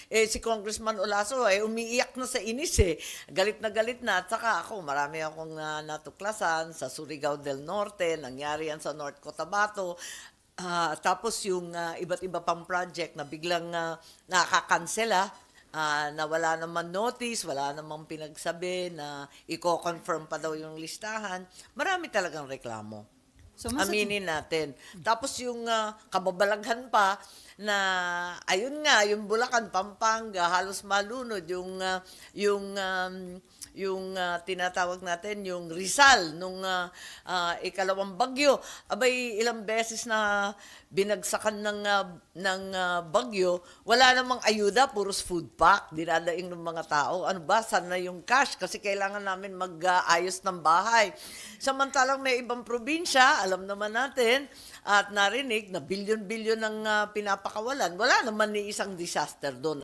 si Congressman Olaso umiiyak na sa inis galit na galit na. At saka ako, marami akong natuklasan sa Surigao del Norte, nangyari yan sa North Cotabato. Tapos yung iba't iba pang project na biglang nakakansela, na wala naman notice, wala namang pinagsabi na i-confirm pa daw yung listahan. Marami talagang reklamo. So, Aminin natin. Tapos yung kababalaghan pa na ayun nga, yung Bulacan, Pampanga, halos malunod yung tinatawag natin yung Rizal nung ikalawang bagyo. Abay ilang beses na binagsakan ng bagyo, wala namang ayuda, puros food pack dinadaing ng mga tao. Ano ba, sana yung cash kasi kailangan namin mag-ayos ng bahay. Samantalang may ibang probinsya, alam naman natin at narinig na bilyon-bilyon ng pinapakawalan. Wala naman ni isang disaster doon.